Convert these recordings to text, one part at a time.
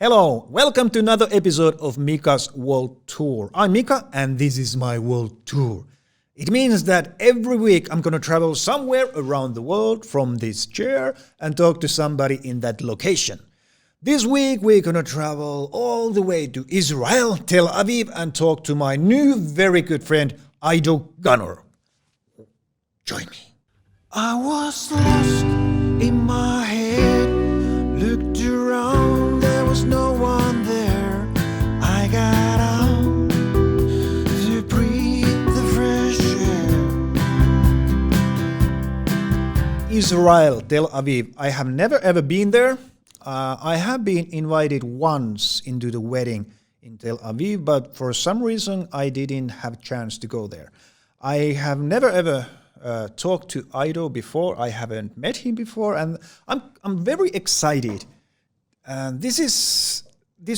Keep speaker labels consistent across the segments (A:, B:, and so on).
A: Hello, welcome to another episode of Mika's World Tour. I'm Mika and this is my world tour. It means that every week I'm going to travel somewhere around the world from this chair and talk to somebody in that location. This week we're going to travel all the way to Israel, Tel Aviv, and talk to my new very good friend Ido Ganor. Join me. I was lost in my head, looked around, there was no one there. I got out to breathe the fresh air. Israel, Tel Aviv. I have never ever been there. I have been invited once into the wedding in Tel Aviv, but for some reason I didn't have a chance to go there. I have never ever talked to Ido before. I haven't met him before, and I'm very excited. And this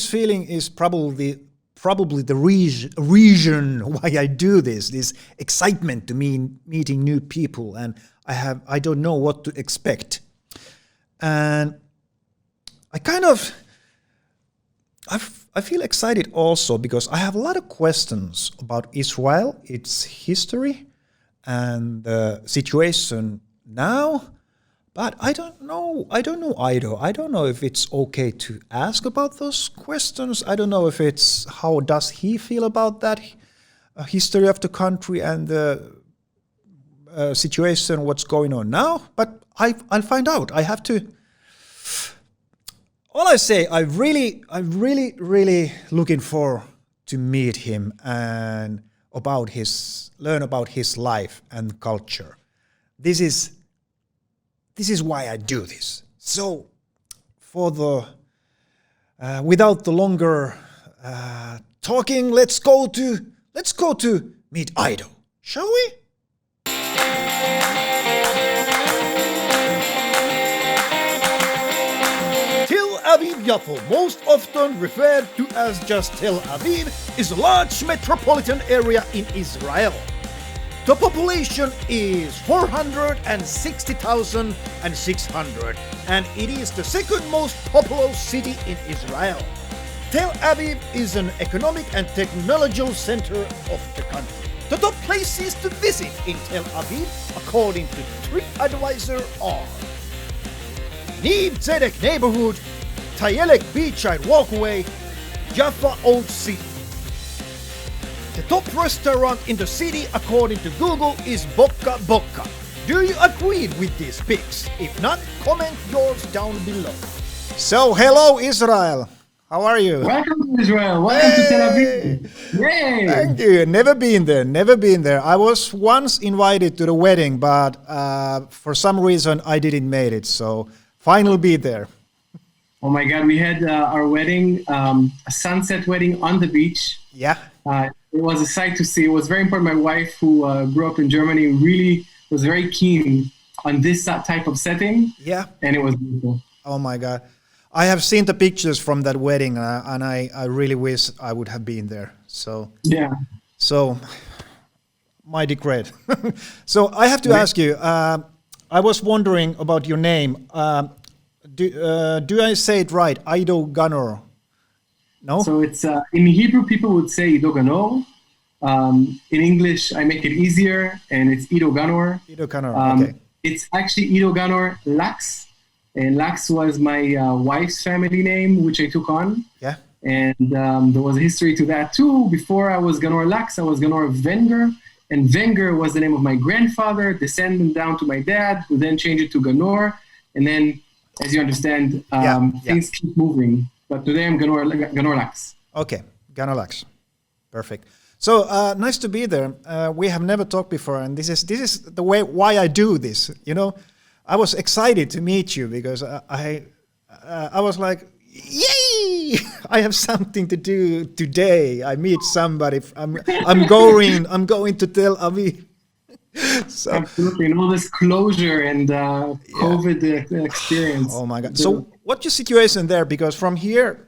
A: feeling is probably the reason why I do this excitement to meeting new people, and I don't know what to expect. And I feel excited also because I have a lot of questions about Israel, its history, and the situation now. But I don't know Ido. I don't know if it's okay to ask about those questions. I don't know if it's how does he feel about that history of the country and the situation, what's going on now. But I'll find out. I have to. All I say, I'm really looking forward to meet him and learn about his life and culture. This is why I do this. So, without the longer talking, let's go to meet Ido, shall we? Tel Aviv-Yafo, most often referred to as just Tel Aviv, is a large metropolitan area in Israel. The population is 460,600, and it is the second most populous city in Israel. Tel Aviv is an economic and technological center of the country. The top places to visit in Tel Aviv, according to TripAdvisor, are Neve Tzedek neighborhood, Tayelek beachside walkway, Jaffa Old City. The top restaurant in the city, according to Google, is Bocca Bocca. Do you agree with these picks? If not, comment yours down below. So, hello Israel. How are you?
B: Welcome to Israel. Welcome to Tel Aviv. Yay!
A: Thank you. Never been there. I was once invited to the wedding, but for some reason I didn't make it. So, finally be there.
B: Oh my God, we had our wedding, a sunset wedding on the beach.
A: Yeah.
B: It was a sight to see. It was very important. My wife, who grew up in Germany, really was very keen on this type of setting.
A: Yeah.
B: And it was beautiful.
A: Oh my God. I have seen the pictures from that wedding, and I really wish I would have been there. So,
B: yeah.
A: So, my regret. So, I have to ask you, I was wondering about your name. Do I say it right? Ido Ganor? No?
B: So it's in Hebrew, people would say Ido Ganor. In English, I make it easier, and it's Ido Ganor.
A: Ido Ganor, okay.
B: It's actually Ido Ganor Lax, and Lax was my wife's family name, which I took on.
A: Yeah.
B: And there was a history to that too. Before I was Ganor Lax, I was Ganor Wenger, and Wenger was the name of my grandfather, descending down to my dad, who then changed it to Ganor, and then, as you understand, things keep moving. But today I'm Ganor Lax.
A: Okay, Ganor Lax. Perfect. So nice to be there. We have never talked before, and this is the way why I do this. You know, I was excited to meet you because I was like, yay! I have something to do today. I meet somebody. I'm going to Tel Aviv.
B: So, absolutely, and all this closure and COVID experience.
A: Oh my God! So, what's your situation there? Because from Finland,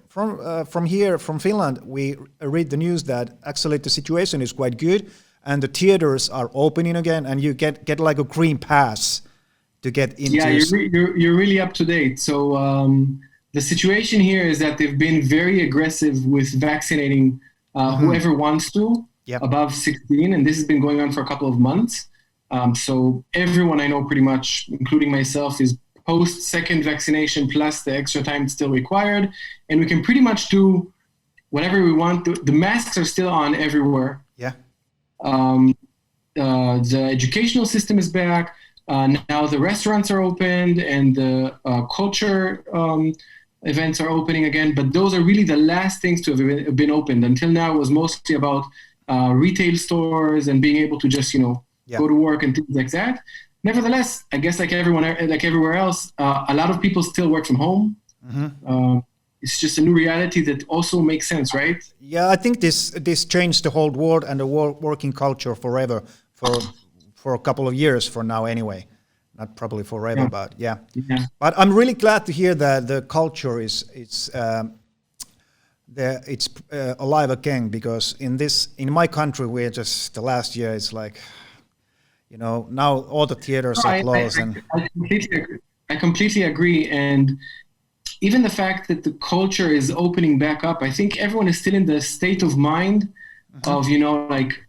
A: we read the news that actually the situation is quite good, and the theaters are opening again, and you get like a green pass to get into.
B: Yeah, you're really up to date. So the situation here is that they've been very aggressive with vaccinating whoever wants to above 16, and this has been going on for a couple of months. So everyone I know pretty much, including myself, is post-second vaccination plus the extra time still required, and we can pretty much do whatever we want. The masks are still on everywhere.
A: Yeah.
B: The educational system is back. Now the restaurants are opened and the culture events are opening again. But those are really the last things to have been opened. Until now, it was mostly about retail stores and being able to just, go to work and things like that. Nevertheless, I guess like everywhere else, a lot of people still work from home. It's just a new reality that also makes sense, right?
A: Yeah, I think this changed the whole world and the working culture forever for a couple of years from now anyway. Not probably forever, but yeah. But I'm really glad to hear that the culture it's alive again, because in my country we're just the last year it's like, now all the theaters are closed.
B: I completely agree. And even the fact that the culture is opening back up, I think everyone is still in the state of mind of,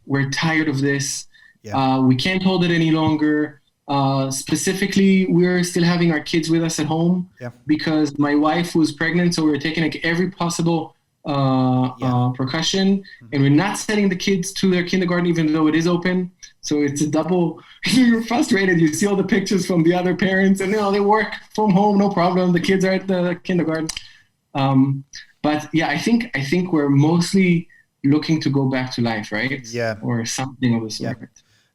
B: we're tired of this. We can't hold it any longer. Specifically, we're still having our kids with us at home because my wife was pregnant. So we were taking every possible precaution, and we're not sending the kids to their kindergarten, even though it is open. So it's a double, you're frustrated. You see all the pictures from the other parents and they work from home, no problem. The kids are at the kindergarten. But yeah, I think we're mostly looking to go back to life, right?
A: Yeah.
B: Or something of the sort.
A: Yeah.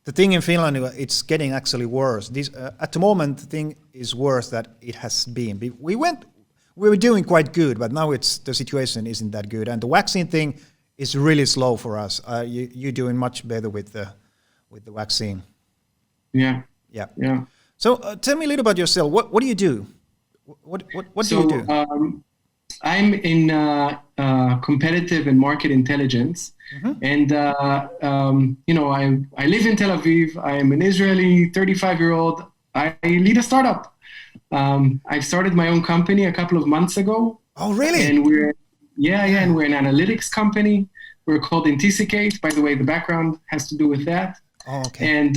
A: The thing in Finland, it's getting actually worse. At the moment, the thing is worse than it has been. We were doing quite good, but now the situation isn't that good. And the vaccine thing is really slow for us. You're doing much better with the vaccine. Yeah. So tell me a little about yourself. What do you do? What do you do?
B: I'm in competitive and market intelligence, and I live in Tel Aviv. I'm an Israeli 35-year-old. I lead a startup. I started my own company a couple of months ago.
A: Oh, really?
B: And we're an analytics company. We're called Anticipate. By the way, the background has to do with that.
A: Oh, okay.
B: And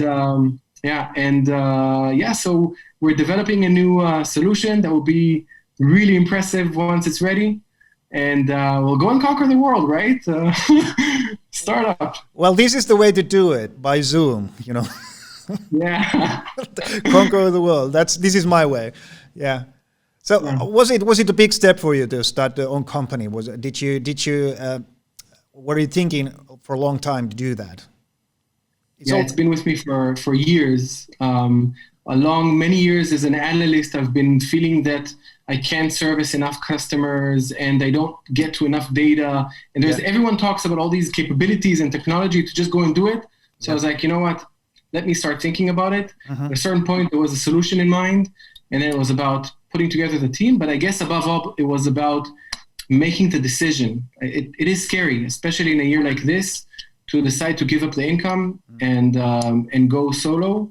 B: so we're developing a new solution that will be really impressive once it's ready. And we'll go and conquer the world, right? Startup.
A: Well, this is the way to do it, by Zoom,
B: Yeah.
A: Conquer the world. This is my way. Yeah. So was it a big step for you to start your own company? Did you were you thinking for a long time to do that?
B: It's been with me for years. Along many years as an analyst, I've been feeling that I can't service enough customers and I don't get to enough data. And everyone talks about all these capabilities and technology to just go and do it. So I was like, you know what? Let me start thinking about it. At a certain point, there was a solution in mind, and then it was about putting together the team. But I guess above all, it was about making the decision. It is scary, especially in a year like this, to decide to give up the income and go solo.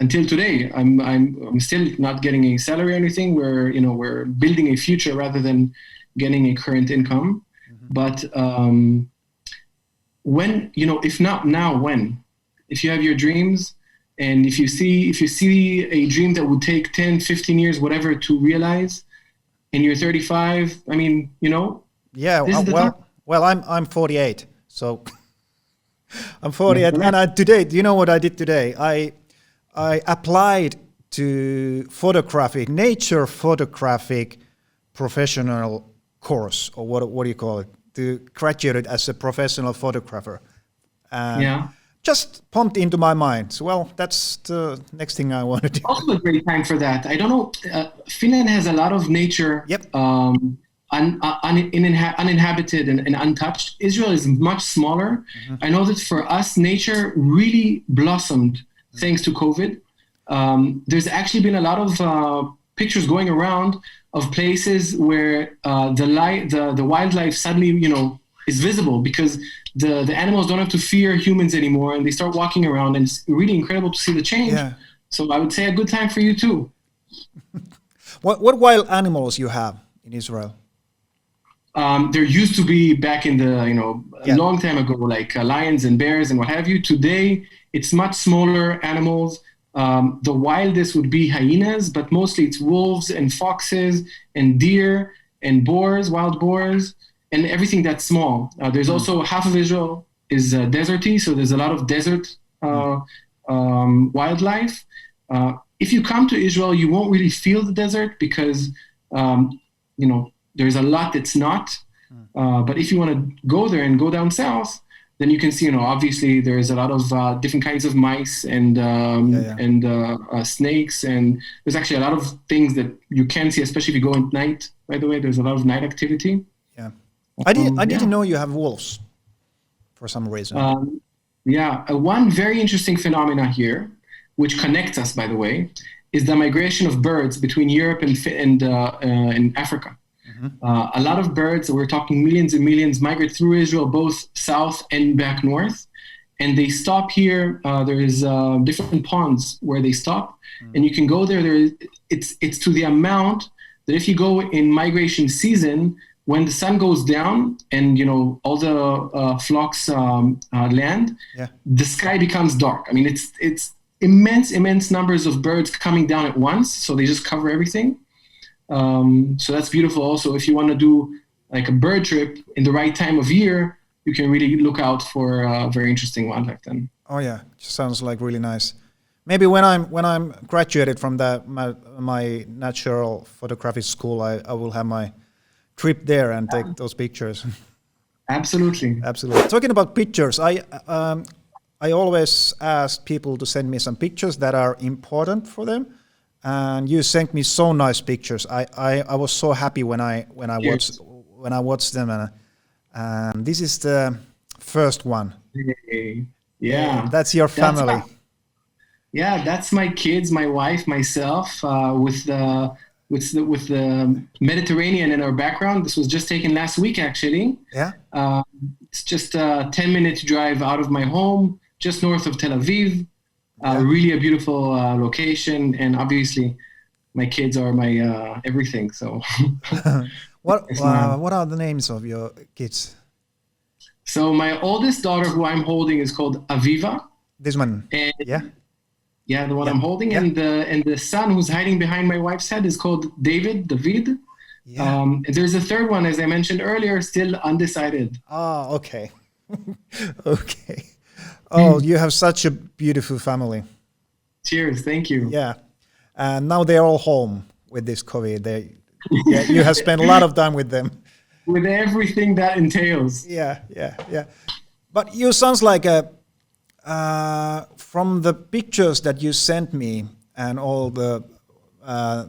B: Until today, I'm still not getting a salary or anything. We're building a future rather than getting a current income. But when, if not now, when? If you have your dreams, and if you see a dream that would take 10, 15 years, whatever, to realize, and you're 35,
A: Yeah, well, I'm 48, so I'm 48, and today, do you know what I did today? I applied to nature photographic professional course, or what do you call it, to graduate as a professional photographer. Just pumped into my mind. So, well, that's the next thing I want to do.
B: Also a great time for that. I don't know. Finland has a lot of nature, uninhabited and untouched. Israel is much smaller. I know that for us, nature really blossomed thanks to COVID. There's actually been a lot of pictures going around of places where the wildlife suddenly, is visible because the animals don't have to fear humans anymore, and they start walking around, and it's really incredible to see the change. So I would say a good time for you too.
A: What wild animals you have in Israel?
B: There used to be back in the, a
A: Yeah.
B: long time ago, like lions and bears and what have you. Today, it's much smaller animals. The wildest would be hyenas, but mostly it's wolves and foxes and deer and boars, wild boars, and everything that's small. There's also half of Israel is deserty, so there's a lot of desert wildlife. If you come to Israel, you won't really feel the desert because, there's a lot that's not. But if you want to go there and go down south, then you can see, obviously there's a lot of different kinds of mice and snakes, and there's actually a lot of things that you can see, especially if you go at night. By the way, there's a lot of night activity.
A: Yeah, I didn't know you have wolves for some reason.
B: One very interesting phenomena here, which connects us, by the way, is the migration of birds between Europe and Africa. A lot of birds, we're talking millions and millions, migrate through Israel, both south and back north. And they stop here. There's different ponds where they stop. And you can go there. It's to the amount that if you go in migration season, when the sun goes down and, all the flocks land, the sky becomes dark. I mean, it's immense numbers of birds coming down at once. So they just cover everything. So that's beautiful also. If you want to do like a bird trip in the right time of year, you can really look out for very interesting wildlife then.
A: Oh yeah, sounds like really nice. Maybe when I'm graduated from my natural photography school, I will have my trip there and take those pictures.
B: Absolutely.
A: Talking about pictures, I always ask people to send me some pictures that are important for them. And you sent me so nice pictures. I was so happy when I watched them, and this is the first one.
B: Yeah,
A: that's your family.
B: That's my kids, my wife, myself, with the Mediterranean in our background. This was just taken last week, actually.
A: Yeah.
B: It's just a 10-minute drive out of my home, just north of Tel Aviv. Really a beautiful location, and obviously my kids are my everything. So
A: what are the names of your kids?
B: So my oldest daughter, who I'm holding, is called Aviva.
A: This one.
B: And the one I'm holding, and the son who's hiding behind my wife's head is called David. And there's a third one, as I mentioned earlier, still undecided.
A: Oh, okay. Okay. Oh, you have such a beautiful family.
B: Cheers, thank you.
A: Yeah, and now they're all home with this COVID. You have spent a lot of time with them.
B: With everything that entails.
A: Yeah. But you sounds like from the pictures that you sent me and all the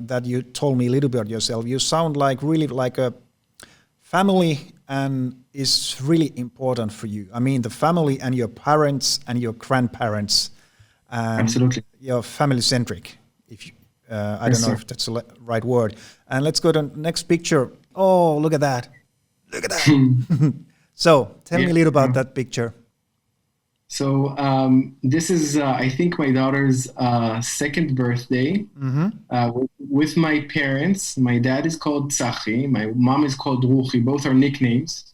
A: that you told me a little bit about yourself, you sound like really like a family, and is really important for you. I mean, the family and your parents and your grandparents.
B: Absolutely.
A: You're family-centric. If you, I don't know if that's the right word. And let's go to the next picture. Oh, look at that. So, tell me a little about that picture.
B: So, this is, I think, my daughter's second birthday with my parents. My dad is called Tzachi. My mom is called Ruchi. Both are nicknames.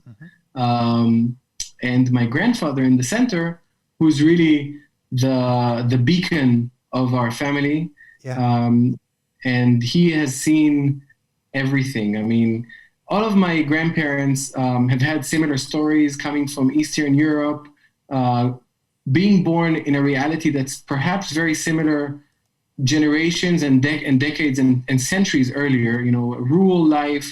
B: And my grandfather in the center, who's really the beacon of our family. And he has seen everything. I mean, all of my grandparents have had similar stories coming from Eastern Europe, being born in a reality that's perhaps very similar generations and decades and centuries earlier, rural life,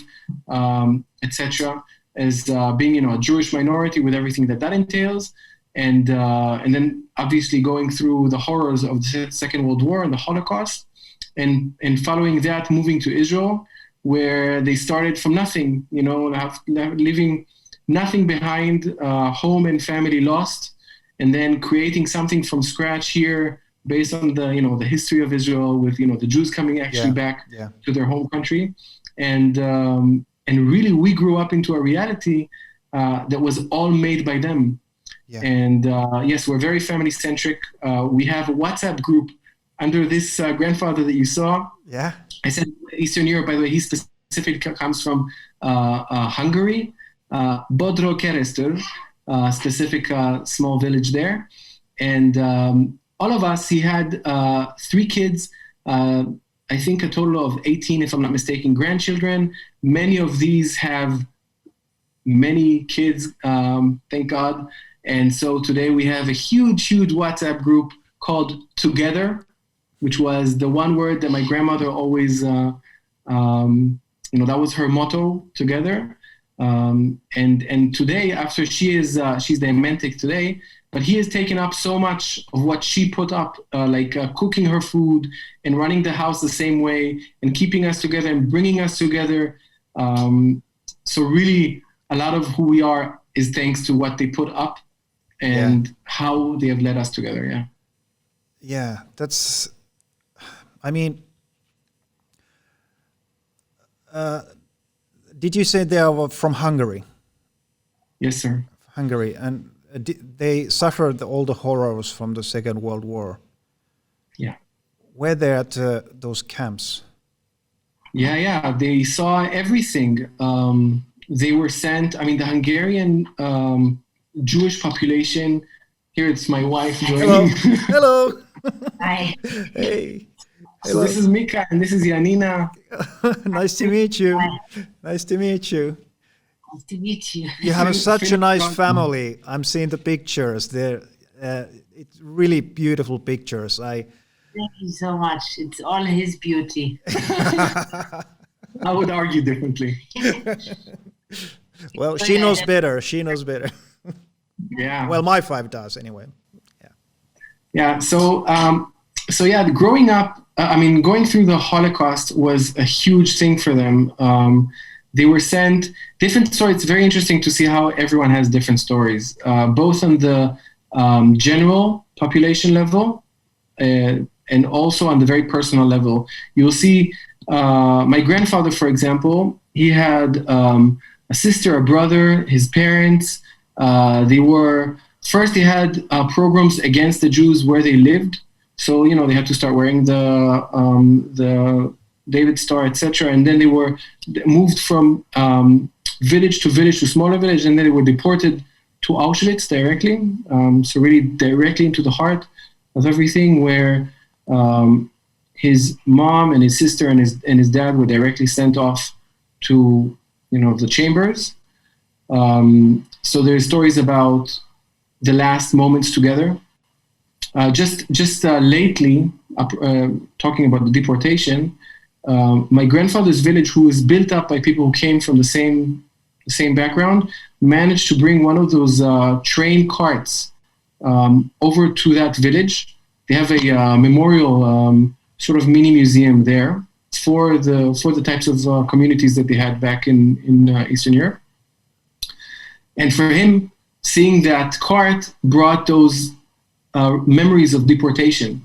B: etc., as being, a Jewish minority with everything that entails. And then obviously going through the horrors of the Second World War and the Holocaust, and following that, moving to Israel, where they started from nothing, leaving nothing behind, home and family lost, and then creating something from scratch here based on the history of Israel with, the Jews coming back to their home country. And really we grew up into a reality that was all made by them. And yes, we're very family-centric. We have a WhatsApp group under this grandfather that you saw. I said Eastern Europe, by the way, he specifically comes from Hungary, Bodro Keresztül, specific small village there. And all of us, he had 3 kids, I think a total of 18, if I'm not mistaken, grandchildren. Many of these have many kids, thank God. And so today we have a huge, huge WhatsApp group called Together, which was the one word that my grandmother always, that was her motto, Together. And today, after she's the Ementic today, but he has taken up so much of what she put up, cooking her food and running the house the same way and keeping us together and bringing us together. So really, a lot of who we are is thanks to what they put up and how they have led us together. Yeah.
A: Yeah, that's, I mean, did you say they are from Hungary?
B: Yes, sir.
A: Hungary. And they suffered all the horrors from the Second World War. Yeah. Were they at those camps?
B: Yeah. They saw everything. They were sent, the Hungarian Jewish population. Here it's my wife joining.
A: Hello.
C: Hi.
A: Hey.
B: So this is Mika and this is Janina.
A: Nice to meet you.
C: Hi.
A: Nice to meet you.
C: Nice to meet you.
A: You have such a nice family. I'm seeing the pictures. They're it's really beautiful pictures.
C: Thank you so much. It's all his beauty.
B: I would argue differently.
A: Well, she knows better. She knows better.
B: Yeah.
A: Well, my 5 does anyway.
B: Yeah. So growing up, going through the Holocaust was a huge thing for them. They were sent different stories. It's very interesting to see how everyone has different stories, both on the general population level and also on the very personal level. You'll see my grandfather, for example, he had a sister, a brother, his parents. They had programs against the Jews where they lived. So, they had to start wearing the David Star, etc. And then they were moved from village to smaller village, and then they were deported to Auschwitz directly. So really directly into the heart of everything, where his mom and his sister and his dad were directly sent off to the chambers. So there's stories about the last moments together. Just lately, talking about the deportation, my grandfather's village, who was built up by people who came from the same background, managed to bring one of those train carts over to that village. They have a memorial sort of mini museum there for the types of communities that they had back in Eastern Europe. And for him, seeing that cart brought those memories of deportation.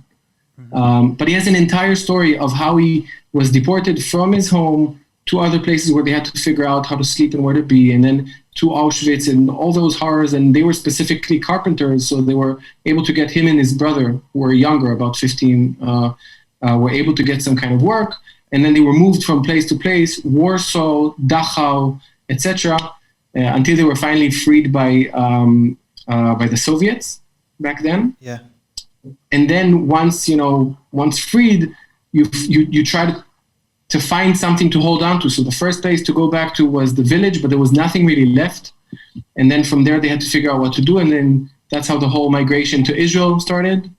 B: But he has an entire story of how he was deported from his home to other places where they had to figure out how to sleep and where to be, and then to Auschwitz and all those horrors. And they were specifically carpenters, so they were able to get him and his brother, who were younger, about 15, were able to get some kind of work. And then they were moved from place to place, Warsaw, Dachau, etc., until they were finally freed by the Soviets back then.
A: Yeah.
B: And then once freed, you try to find something to hold on to. So the first place to go back to was the village, but there was nothing really left. And then from there, they had to figure out what to do. And then that's how the whole migration to Israel started.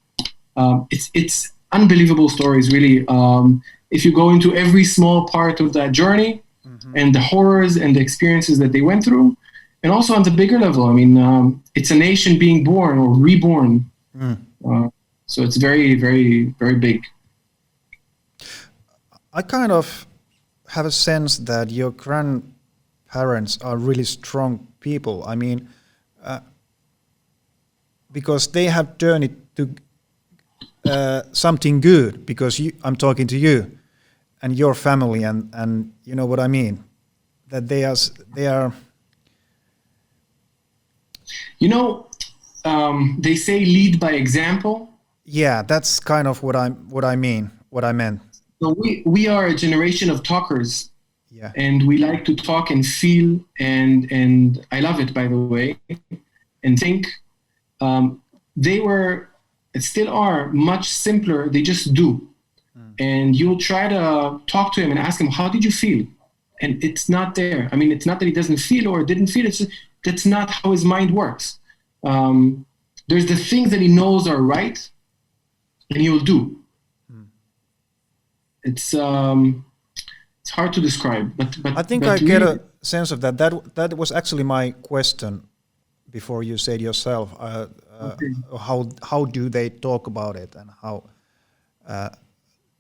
B: It's unbelievable stories, really. If you go into every small part of that journey, and the horrors and the experiences that they went through, and also on the bigger level, it's a nation being born or reborn. So it's very, very, very big.
A: I kind of have a sense that your grandparents are really strong people. Because they have turned it to something good. Because I'm talking to you and your family, and you know what I mean. That they are.
B: They say lead by example.
A: Yeah, that's kind of what I meant.
B: So we are a generation of talkers.
A: Yeah.
B: And we like to talk and feel, and I love it, by the way, and think. They were, and still are, much simpler. They just do. And you'll try to talk to him and ask him, how did you feel? And it's not there. I mean, it's not that he doesn't feel or didn't feel. It's just, that's not how his mind works. There's the things that he knows are right, and he will do. It's hard to describe, but
A: I think I get a sense of that. That was actually my question before you said yourself.
B: Okay.
A: How do they talk about it, and how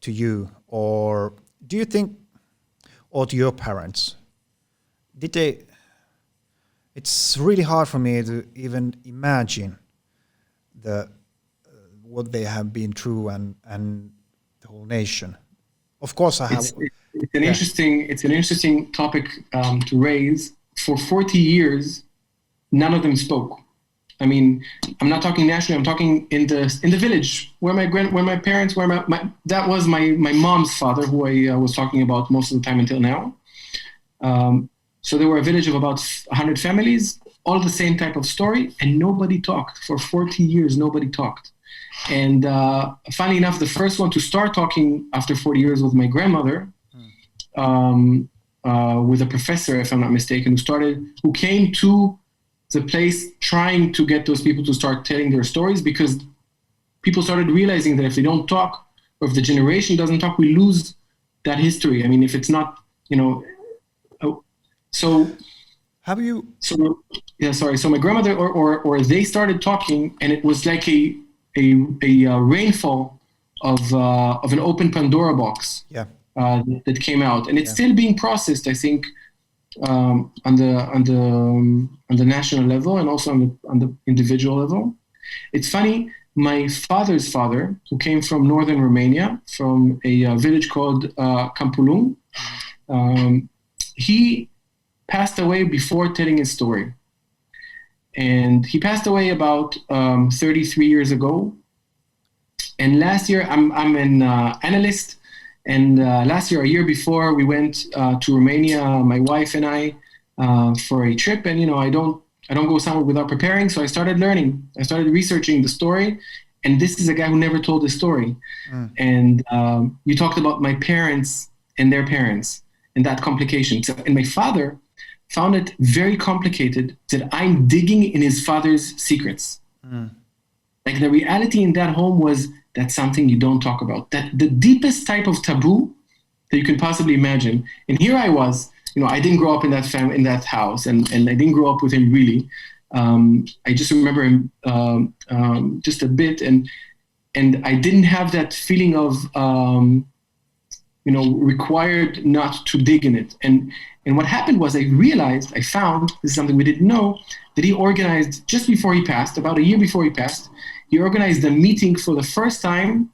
A: to you, or do you think, or to your parents? Did they? It's really hard for me to even imagine what they have been through and the whole nation. Of course, I have.
B: It's an interesting topic to raise. For 40 years, none of them spoke. I mean, I'm not talking nationally. I'm talking in the village where my parents, that was my mom's father, who I was talking about most of the time until now. So there were a village of about 100 families, all the same type of story, and nobody talked. For 40 years, nobody talked. And funny enough, the first one to start talking after 40 years was my grandmother, with a professor, if I'm not mistaken, who came to the place trying to get those people to start telling their stories, because people started realizing that if they don't talk, or if the generation doesn't talk, we lose that history. I mean, if it's not, so have you? So yeah, sorry. So my grandmother or they started talking, and it was like a rainfall of an open Pandora box.
A: Yeah.
B: That came out, and it's still being processed, I think, on the national level and also on the individual level. It's funny. My father's father, who came from northern Romania, from a village called Campulung, he passed away before telling his story, and he passed away about 33 years ago. And last year, I'm an analyst. And last year, a year before, we went to Romania, my wife and I, for a trip. And I don't go somewhere without preparing. So I started learning. I started researching the story. And this is a guy who never told his story. And you talked about my parents and their parents and that complication. So, and my father found it very complicated that I'm digging in his father's secrets. Like the reality in that home was, that's something you don't talk about. That the deepest type of taboo that you can possibly imagine. And here I was, I didn't grow up in that in that house, and I didn't grow up with him really. I just remember him just a bit, and I didn't have that feeling of required not to dig in it. And what happened was I found, this is something we didn't know, that he organized just before he passed, about a year before he passed. He organized a meeting for the first time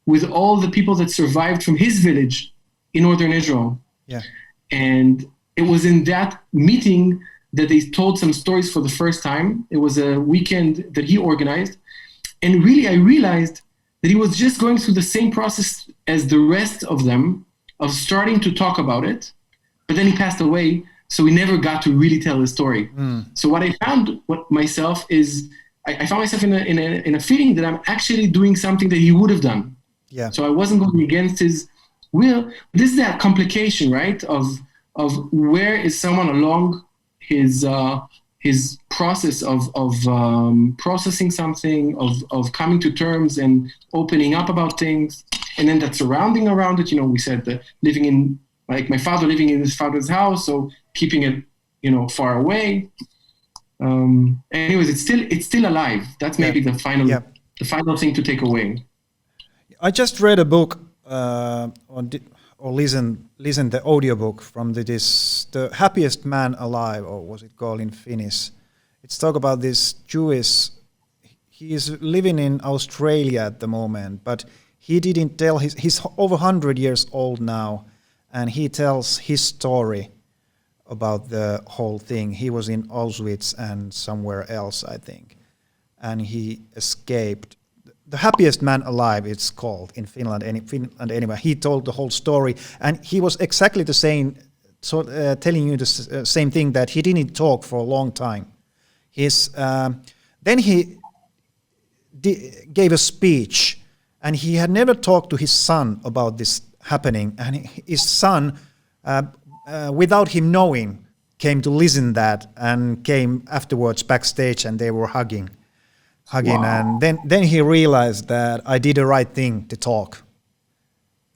B: with all the people that survived from his village in northern Israel.
A: Yeah.
B: And it was in that meeting that they told some stories for the first time. It was a weekend that he organized. And really, I realized that he was just going through the same process as the rest of them, of starting to talk about it. But then he passed away, so we never got to really tell his story. So what I found myself is, I found myself in a feeling that I'm actually doing something that he would have done.
A: Yeah.
B: So I wasn't going against his will. This is that complication, right? Of where is someone along his process of processing something, of coming to terms and opening up about things, and then that surrounding around it. We said that living in, like my father living in his father's house, so keeping it far away. Anyways, it's still alive. That's maybe the final thing to take away.
A: I just read a book or listen the audiobook from the happiest man alive, or was it called in Finnish? It's talk about this Jewish. He is living in Australia at the moment, but he didn't tell he's over 100 years old now, and he tells his story about the whole thing. He was in Auschwitz and somewhere else, I think, and he escaped. the happiest man alive, it's called in Finland. Anyway, he told the whole story, and he was exactly the same, telling you the same thing, that he didn't talk for a long time. Then he gave a speech, and he had never talked to his son about this happening, and his son, without him knowing, came to listen that and came afterwards backstage, and they were hugging. Wow. And then he realized that I did the right thing to talk.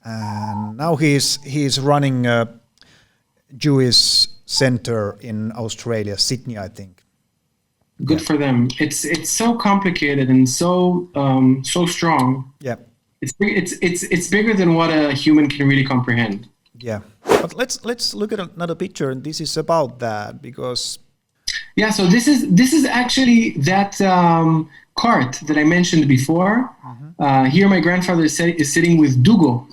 A: And now he's running a Jewish center in Australia, Sydney, I think.
B: Good for them. It's so complicated and so strong.
A: Yeah.
B: It's bigger than what a human can really comprehend.
A: Yeah. But let's look at another picture, and this is about that, because
B: yeah. So this is actually that cart that I mentioned before. Mm-hmm. Here, my grandfather is sitting with Dugo,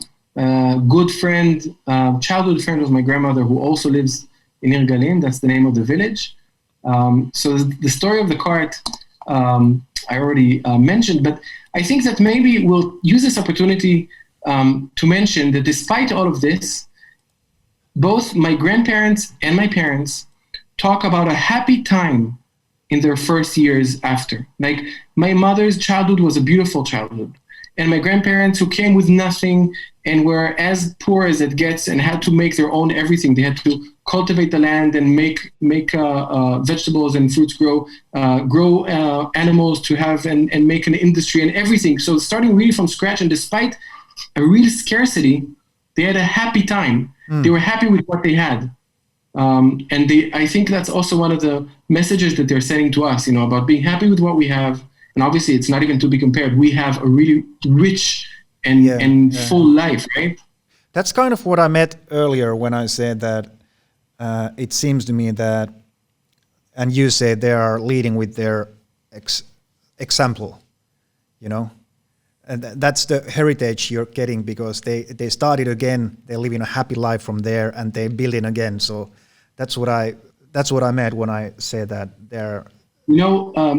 B: good friend, childhood friend of my grandmother, who also lives in Irgalim. That's the name of the village. So the story of the cart I already mentioned, but I think that maybe we'll use this opportunity to mention that despite all of this, both my grandparents and my parents talk about a happy time in their first years after. Like, my mother's childhood was a beautiful childhood, and my grandparents, who came with nothing and were as poor as it gets and had to make their own everything. They had to cultivate the land and make vegetables and fruits grow animals to have and make an industry and everything. So starting really from scratch, and despite a real scarcity, they had a happy time. They were happy with what they had. And I think that's also one of the messages that they're sending to us, about being happy with what we have. And obviously, it's not even to be compared. We have a really rich and full life, right?
A: That's kind of what I meant earlier when I said that it seems to me that, and you said they are leading with their example, and that's the heritage you're getting, because they started again, they live in a happy life from there, and they build in again. So that's what I meant when I said that they're.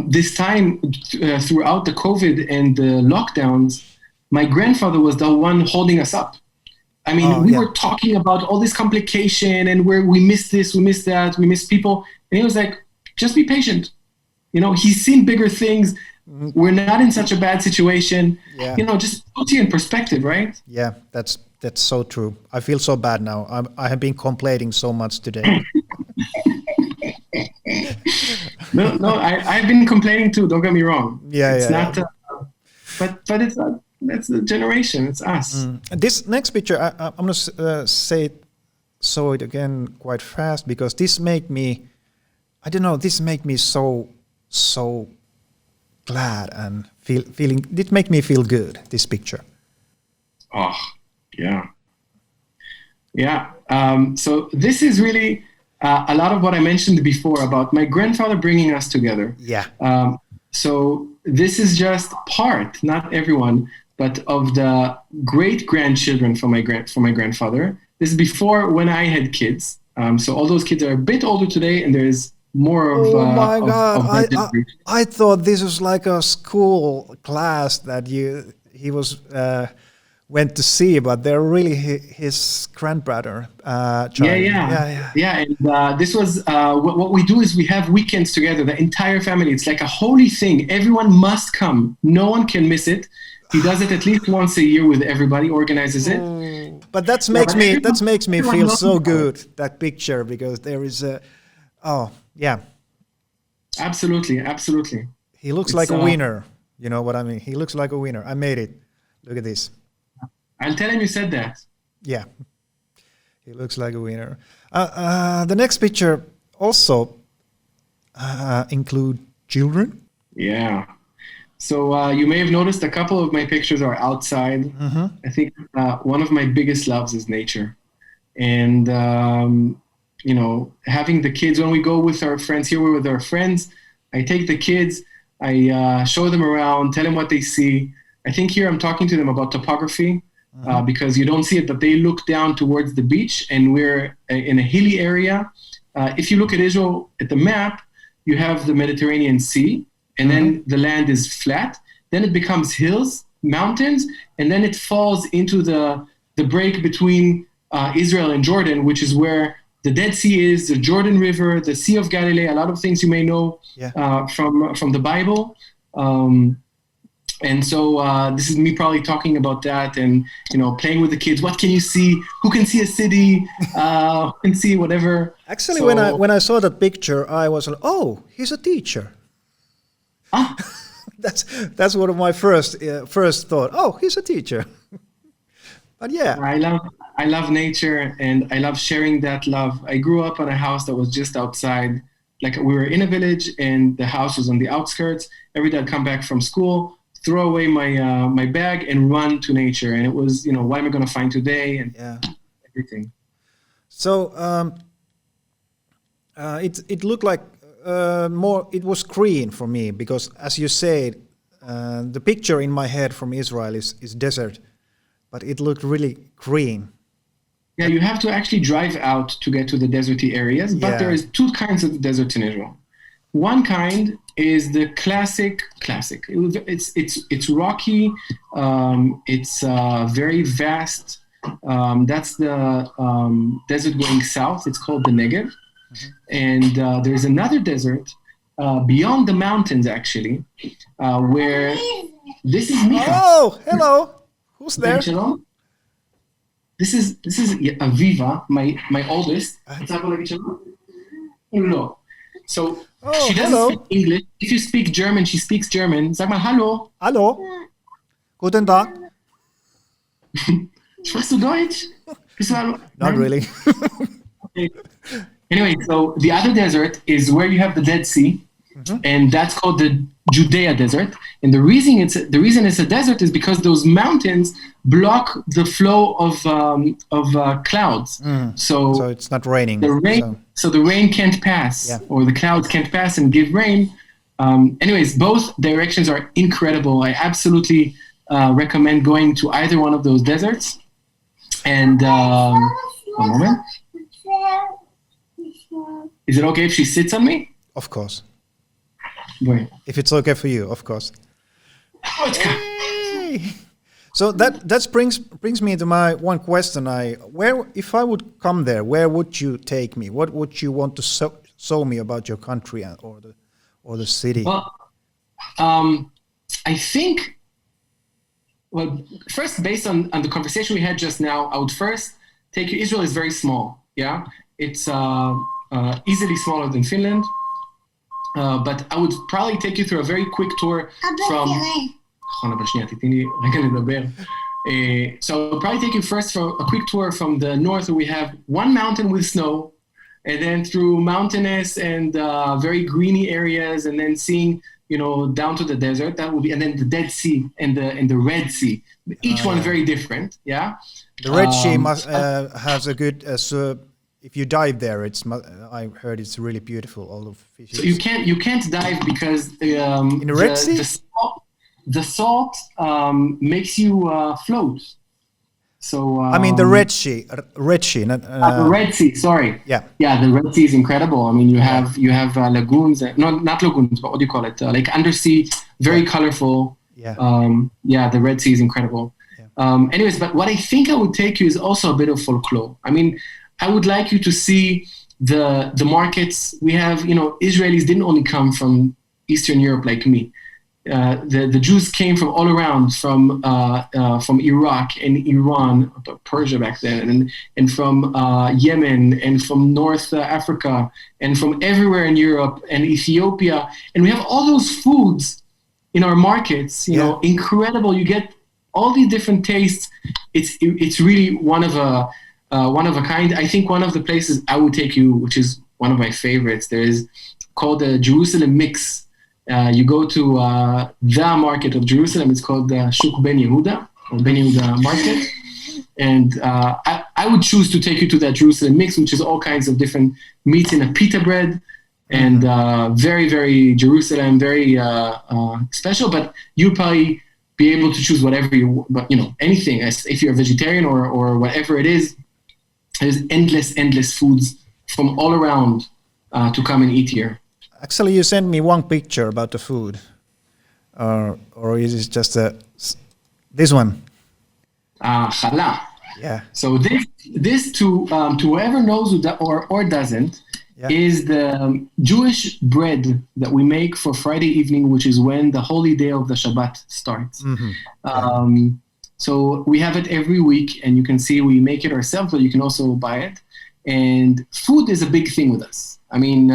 B: This time throughout the COVID and the lockdowns, my grandfather was the one holding us up. I mean, we were talking about all this complication and where we miss this, we miss that, we miss people. And he was like, just be patient. He's seen bigger things. We're not in such a bad situation. Yeah. Just put you in perspective, right?
A: Yeah, that's so true. I feel so bad now. I have been complaining so much today.
B: No, I've been complaining too. Don't get me wrong.
A: It's
B: not. But it's not. That's the generation. It's us.
A: This next picture, I'm gonna saw it again quite fast, because this make me, I don't know. This make me so glad and feeling. It make me feel good. This picture.
B: Oh, yeah. So this is really a lot of what I mentioned before about my grandfather bringing us together.
A: Yeah.
B: So this is just part, not everyone, but of the great grandchildren from my grandfather. This is before, when I had kids. So all those kids are a bit older today, and there's more of.
A: Oh my God! I thought this was like a school class that he went to see, but they're really his grandbrother.
B: Yeah. And this was what we do is we have weekends together, the entire family. It's like a holy thing. Everyone must come. No one can miss it. He does it at least once a year with everybody, organizes it.
A: But that makes me feel so good, that picture, because there is a,
B: Absolutely.
A: He looks like a winner. You know what I mean? He looks like a winner. I made it. Look at this.
B: I'll tell him you said that.
A: Yeah. He looks like a winner. The next picture also include children.
B: Yeah. So you may have noticed a couple of my pictures are outside. Mm-hmm. I think one of my biggest loves is nature. And, having the kids, when we go with our friends, here we're with our friends, I take the kids, I show them around, tell them what they see. I think here I'm talking to them about topography, because you don't see it, but they look down towards the beach, and we're in a hilly area. If you look at Israel, at the map, you have the Mediterranean Sea, and then the land is flat. then it becomes hills, mountains, and then it falls into the break between Israel and Jordan, which is where the Dead Sea is, the Jordan River, the Sea of Galilee, a lot of things you may know from the Bible. And so this is me probably talking about that and, playing with the kids. What can you see? Who can see a city? Who can see whatever?
A: Actually, when I saw that picture, I was like, oh, he's a teacher.
B: Ah.
A: That's one of my first thought. Oh, he's a teacher. But yeah.
B: I love nature and I love sharing that love. I grew up in a house that was just outside. Like we were in a village and the house was on the outskirts. Every day I'd come back from school, throw away my bag and run to nature. And it was, what am I going to find today? And everything.
A: So it looked like it was green for me because, as you said, the picture in my head from Israel is desert, but it looked really green.
B: Yeah, you have to actually drive out to get to the deserty areas, but there is two kinds of deserts in Israel. One kind is the classic. It's rocky. It's very vast. That's the desert going south. It's called the Negev. Mm-hmm. And there's another desert beyond the mountains, actually, where this is Mika.
A: Oh, hello. Who's there?
B: This is Aviva, my oldest. Hello. So she doesn't speak English. If you speak German, she speaks German. Sag mal hallo.
A: Hallo. Guten Tag.
B: Sprichst du Deutsch?
A: Not really.
B: Okay. Anyway, so the other desert is where you have the Dead Sea, and that's called the Judea Desert. And the reason it's a desert is because those mountains block the flow of clouds. So
A: it's not raining.
B: So the rain can't pass, or the clouds can't pass and give rain. Anyways, both directions are incredible. I absolutely recommend going to either one of those deserts. And one moment. Is it okay if she sits on me?
A: Of course.
B: Right.
A: If it's okay for you, of course. Hey! So that brings me to my one question. If I would come there, where would you take me? What would you want to show me about your country or the city?
B: Well, I think. Well, first, based on the conversation we had just now, I would first take you. Israel is very small. Yeah, it's easily smaller than Finland. But I would probably take you through a very quick tour from. So I'll probably take you first for a quick tour from the north, where we have one mountain with snow, and then through mountainous and very greeny areas, and then seeing down to the desert. That would be, and then the Dead Sea and the Red Sea. Each one very different. Yeah.
A: The Red Sea must has a good. If you dive there, I heard it's really beautiful. All of fishes.
B: So you can't dive because
A: in the Red Sea,
B: the salt makes you float. So
A: I mean the Red Sea, not
B: the Red Sea. Sorry.
A: Yeah.
B: The Red Sea is incredible. I mean, you have lagoons. Not lagoons, but what do you call it? Like undersea, very colorful.
A: Yeah.
B: The Red Sea is incredible. Yeah. Anyways, but what I think I would take you is also a bit of folklore. I mean, I would like you to see the markets. We have, Israelis didn't only come from Eastern Europe like me. The Jews came from all around, from Iraq and Iran, Persia back then, and from Yemen, and from North Africa, and from everywhere in Europe and Ethiopia. And we have all those foods in our markets, incredible. You get all these different tastes. It's really one of a kind. I think one of the places I would take you, which is one of my favorites, there is called the Jerusalem Mix. You go to the market of Jerusalem. It's called the Shuk Ben Yehuda, or Ben Yehuda Market. And I would choose to take you to that Jerusalem Mix, which is all kinds of different meats in a pita bread, and very, very Jerusalem, very special. But you'll probably be able to choose whatever anything. If you're a vegetarian or whatever it is, there's endless foods from all around to come and eat here.
A: Actually, you sent me one picture about the food. or is it just this one?
B: Challah.
A: Yeah.
B: So this to whoever knows or doesn't, is the Jewish bread that we make for Friday evening, which is when the holy day of the Shabbat starts. So we have it every week, and you can see we make it ourselves, but you can also buy it. And food is a big thing with us. I mean,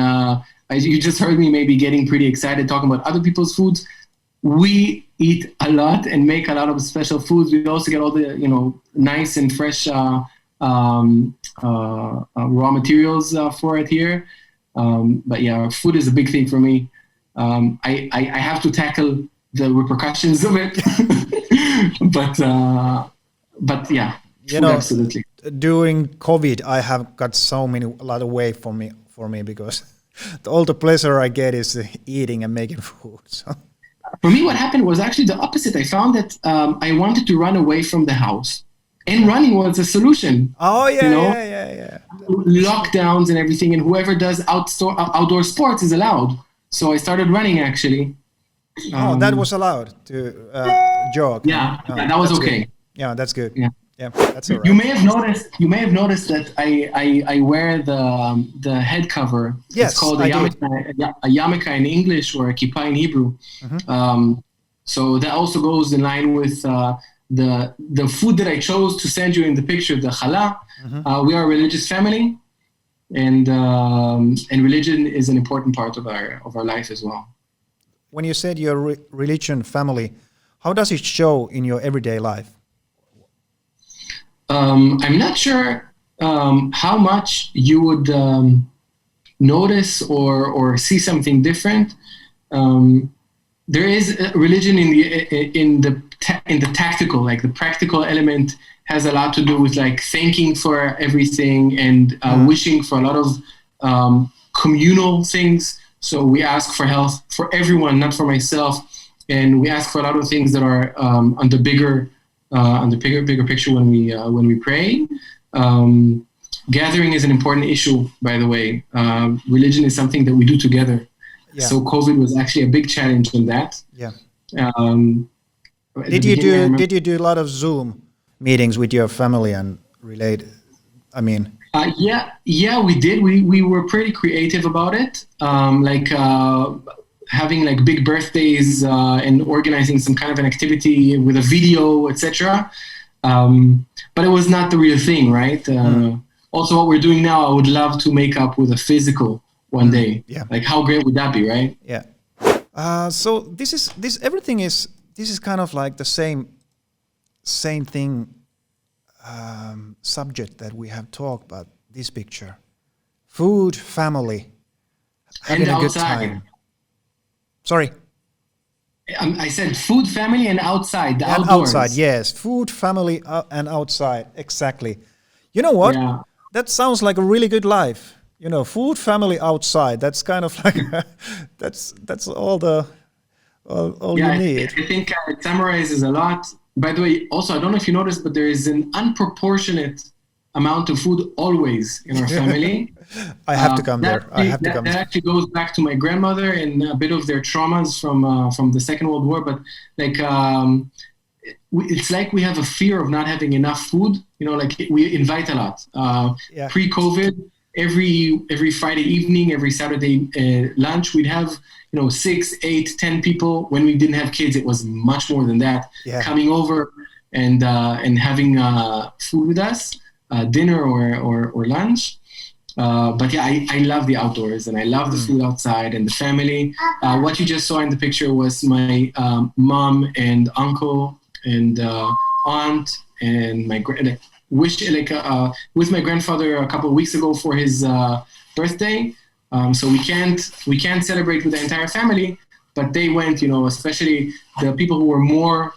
B: you just heard me maybe getting pretty excited talking about other people's foods. We eat a lot and make a lot of special foods. We also get all the, nice and fresh raw materials for it here. But yeah, food is a big thing for me. I have to tackle the repercussions of it. but yeah, absolutely.
A: During COVID, I have got a lot of weight for me because all the pleasure I get is eating and making food. So.
B: For me, what happened was actually the opposite. I found that I wanted to run away from the house, and running was a solution.
A: Oh yeah.
B: Lockdowns and everything, and whoever does outdoor sports is allowed. So I started running actually.
A: That was allowed to jog.
B: Yeah, that was okay.
A: Good. Yeah, that's good. Yeah, that's all right.
B: You may have noticed that I wear the head cover.
A: Yes,
B: it's called a yarmulke in English or a kippah in Hebrew. So that also goes in line with the food that I chose to send you in the picture, the challah. We are a religious family, and religion is an important part of our life as well.
A: When you said your religion family, how does it show in your everyday life?
B: I'm not sure how much you would notice or see something different. There is religion in the tactical, like the practical element has a lot to do with like thanking for everything and wishing for a lot of communal things. So we ask for health for everyone, not for myself, and we ask for a lot of things that are on the bigger picture when we pray. Gathering is an important issue, by the way. Religion is something that we do together. Yeah. So COVID was actually a big challenge in that.
A: Yeah. Did you do a lot of Zoom meetings with your family and relate? I mean. Yeah, we did. We were pretty creative about it. Having like big birthdays and organizing some kind of an activity with a video, etc. But it was not the real thing, right? Also, what we're doing now, I would love to make up with a physical one day. Yeah. Like, how great would that be, right? Yeah. So this is kind of like the same thing, subject that we have talked about. This picture, food, family, having a good time. Sorry.
B: I said food, family, and outside. The outdoors.
A: Outside, yes. Food, family, and outside. Exactly. You know what? Yeah. That sounds like a really good life. Food, family, outside. That's kind of like that's all you need.
B: I think it summarizes a lot. By the way, also, I don't know if you noticed, but there is an unproportionate amount of food always in our family.
A: I have to come there.
B: That actually goes back to my grandmother and a bit of their traumas from the Second World War. But like, it's like we have a fear of not having enough food. Like we invite a lot. Pre-COVID, every Friday evening, every Saturday lunch, we'd have 6, 8, 10 people. When we didn't have kids, it was much more than that. Yeah. Coming over and having food with us. Dinner or lunch. But yeah, I love the outdoors and I love the food outside and the family. What you just saw in the picture was my mom and uncle and aunt and with my grandfather a couple of weeks ago for his birthday. So we can't celebrate with the entire family, but they went, especially the people who were more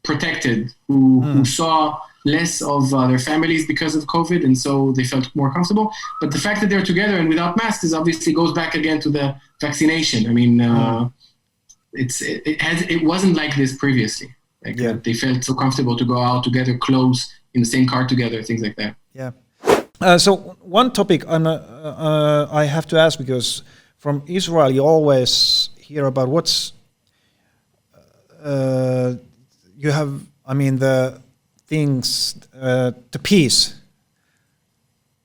B: protected, who saw less of their families because of COVID, and so they felt more comfortable. But the fact that they're together and without masks is obviously goes back again to the vaccination. I mean, it wasn't like this previously. They felt so comfortable to go out together, close in the same car together, things like that.
A: Yeah. So one topic I have to ask, because from Israel you always hear about what's you have, I mean, the things, the peace.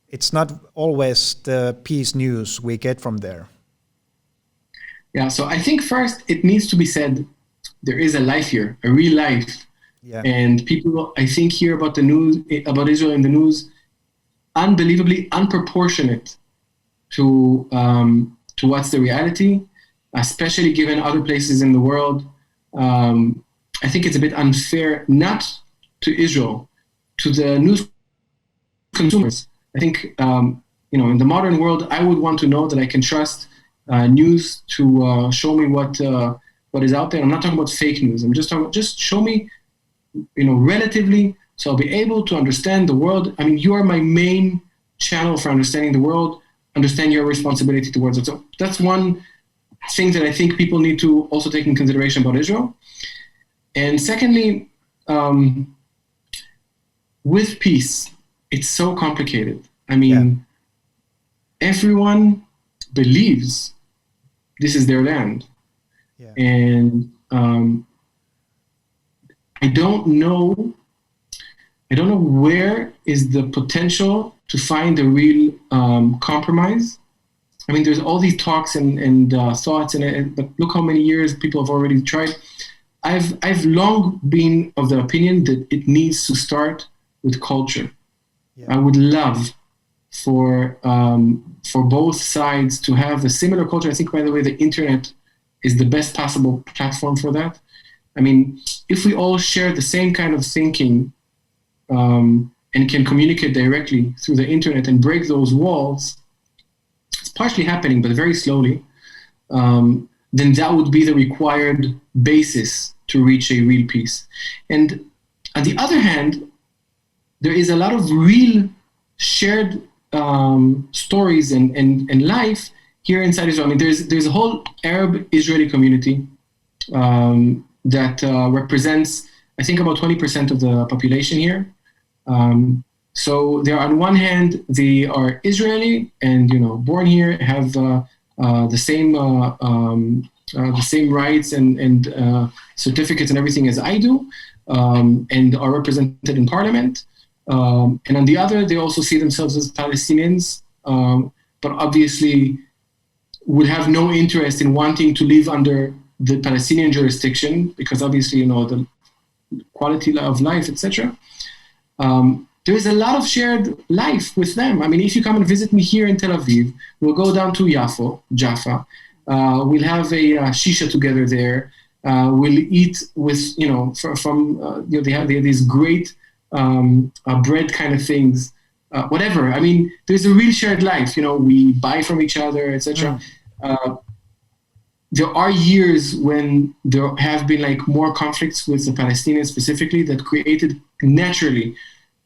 A: It's not always the peace news we get from there.
B: Yeah, so I think first it needs to be said, there is a life here, a real life.
A: Yeah.
B: And people, I think, hear about the news, about Israel in the news, unbelievably unproportionate to what's the reality, especially given other places in the world. I think it's a bit unfair, not to Israel, to the news consumers. I think, in the modern world, I would want to know that I can trust news to show me what is out there. I'm not talking about fake news. I'm just talking about, just show me, relatively, so I'll be able to understand the world. I mean, you are my main channel for understanding the world, understand your responsibility towards it. So that's one thing that I think people need to also take in consideration about Israel. And secondly, with peace, it's so complicated. I mean, everyone believes this is their land.
A: Yeah.
B: And I don't know where is the potential to find a real compromise. I mean, there's all these talks and thoughts, but look how many years people have already tried. I've long been of the opinion that it needs to start with culture. Yeah. I would love for both sides to have a similar culture. I think, by the way, the internet is the best possible platform for that. I mean, if we all share the same kind of thinking and can communicate directly through the internet and break those walls, it's partially happening, but very slowly, then that would be the required basis to reach a real peace. And on the other hand, there is a lot of real shared stories and life here inside Israel. I mean, there's a whole Arab-Israeli community that represents, I think, about 20% of the population here. So they're, on one hand, they are Israeli and born here, have the same rights and certificates and everything as I do, and are represented in parliament. And on the other, they also see themselves as Palestinians, but obviously would have no interest in wanting to live under the Palestinian jurisdiction, because obviously, the quality of life, etc. There is a lot of shared life with them. I mean, if you come and visit me here in Tel Aviv, we'll go down to Jaffa. We'll have a shisha together there. We'll eat with, they have these great bread kind of things, whatever. I mean, there's a real shared life. We buy from each other, etc. There are years when there have been more conflicts with the Palestinians specifically that created naturally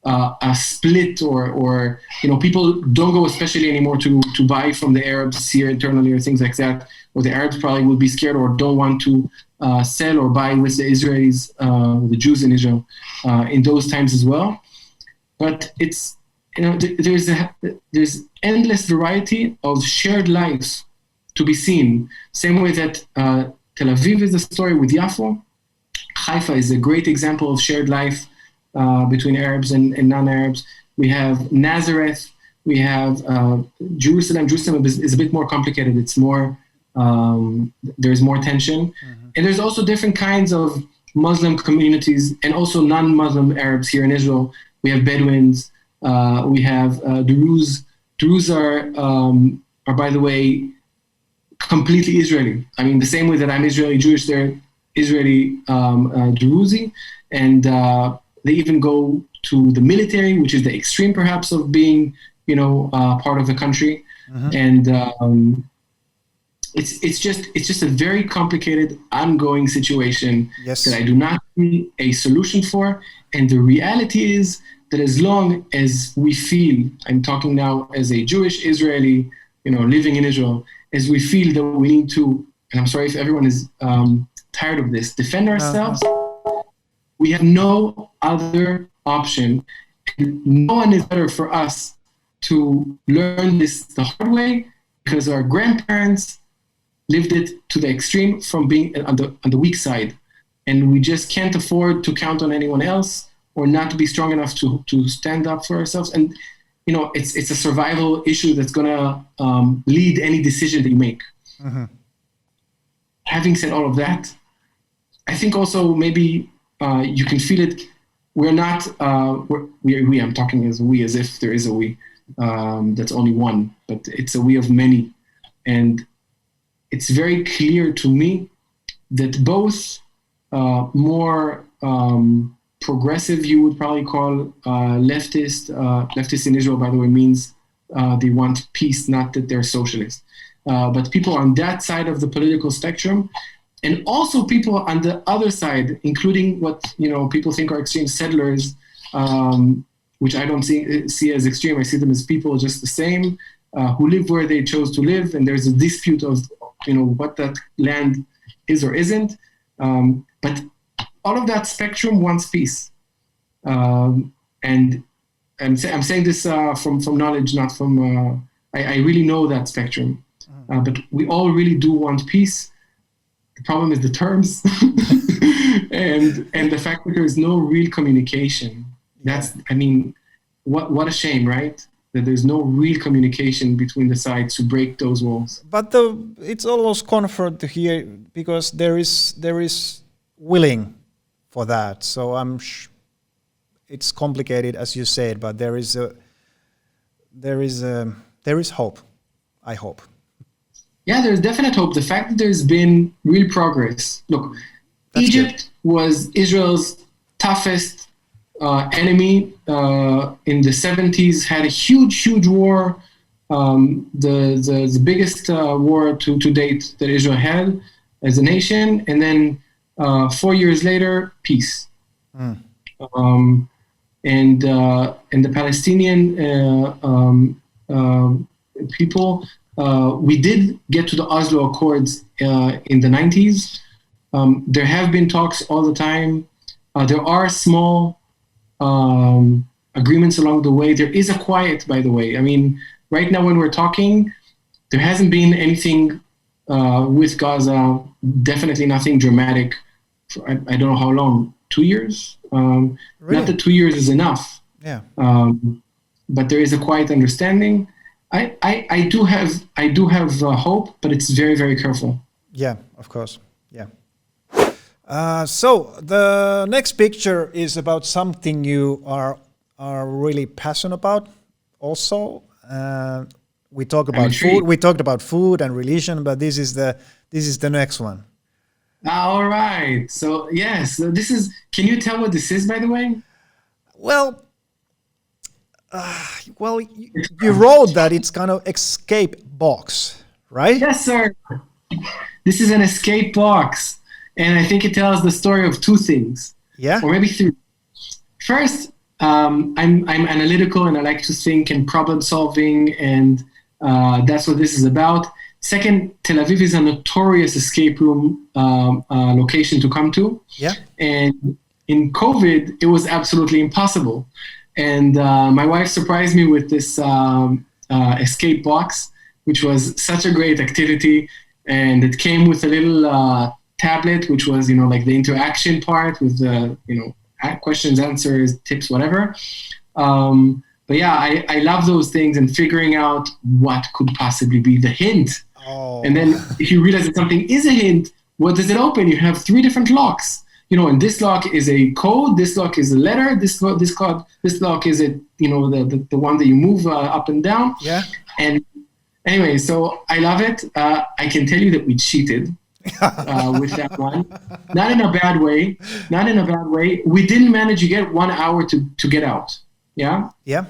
B: a split, or people don't go especially anymore to buy from the Arabs here internally or things like that, or the Arabs probably will be scared or don't want to sell or buy with the Israelis, the Jews in Israel, in those times as well. But it's there's endless variety of shared lives to be seen. Same way that Tel Aviv is a story with Yafo. Haifa is a great example of shared life between Arabs and non-Arabs. We have Nazareth. We have Jerusalem. Jerusalem is a bit more complicated. It's more, there's more tension. Mm-hmm. And there's also different kinds of Muslim communities and also non-Muslim Arabs here in Israel. We have Bedouins. We have Druze. Druze are, by the way, completely Israeli. I mean, the same way that I'm Israeli Jewish, they're Israeli Druze. And they even go to the military, which is the extreme perhaps of being, part of the country. Mm-hmm. And it's just a very complicated, ongoing situation that I do not see a solution for. And the reality is that as long as we feel, I'm talking now as a Jewish Israeli, living in Israel, as we feel that we need to, and I'm sorry if everyone is tired of this, defend ourselves, we have no other option. And no one is better for us to learn this the hard way, because our grandparents lived it to the extreme from being on the weak side. and we just can't afford to count on anyone else or not to be strong enough to stand up for ourselves. And it's a survival issue that's gonna lead any decision that you make.
A: Mm-hmm.
B: Having said all of that, I think also maybe you can feel it. We're not. I'm talking as we, as if there is a we. That's only one, but it's a we of many, and it's very clear to me that both more progressive, you would probably call leftist in Israel, by the way, means they want peace, not that they're socialist. But people on that side of the political spectrum, and also people on the other side, including what people think are extreme settlers, which I don't see as extreme. I see them as people just the same, who live where they chose to live, and there's a dispute of what that land is or isn't. But all of that spectrum wants peace, and I'm saying this from knowledge, not from. I really know that spectrum. But we all really do want peace. The problem is the terms and the fact that there is no real communication. What a shame, right? That there's no real communication between the sides to break those walls.
A: But it's almost comfort to hear, because there is willing for that. So it's complicated, as you said, but there is hope. I hope.
B: Yeah, there's definite hope. The fact that there's been real progress. Look,
A: That's
B: Egypt was Israel's toughest enemy in the 70s, had a huge war, the biggest war to date that Israel had as a nation. And then 4 years later, peace. And the Palestinian people, we did get to the Oslo Accords in the 90s. There have been talks all the time. There are small agreements along the way. There is a quiet, by the way. I mean, right now when we're talking, there hasn't been anything with Gaza, definitely nothing dramatic. I don't know how long, 2 years?
A: Really?
B: Not that 2 years is enough.
A: Yeah.
B: But there is a quiet understanding. I do have hope, but it's very, very careful.
A: Yeah, of course. Yeah. So the next picture is about something you are really passionate about. Also, we talk about food. We talked about food and religion, but this is the next one.
B: All right. So yes, this is. Can you tell what this is, by the way?
A: Well, you wrote that it's kind of escape box, right?
B: Yes, sir. This is an escape box, and I think it tells the story of two things.
A: Yeah.
B: Or maybe three. First, I'm analytical and I like to think and problem solving, and that's what this is about. Second, Tel Aviv is a notorious escape room location to come to.
A: Yeah.
B: And in COVID, it was absolutely impossible. And my wife surprised me with this escape box, which was such a great activity. And it came with a little tablet, which was, like the interaction part with the, questions, answers, tips, whatever. But yeah, I love those things and figuring out what could possibly be the hint.
A: Oh.
B: And then if you realize that something is a hint, what does it open? You have 3 different locks. And this lock is a code, this lock is a letter, this lock is the one that you move up and down.
A: Yeah.
B: And anyway, so I love it. I can tell you that we cheated with that one. Not in a bad way. We didn't manage to get 1 hour to get out. Yeah.
A: Yeah.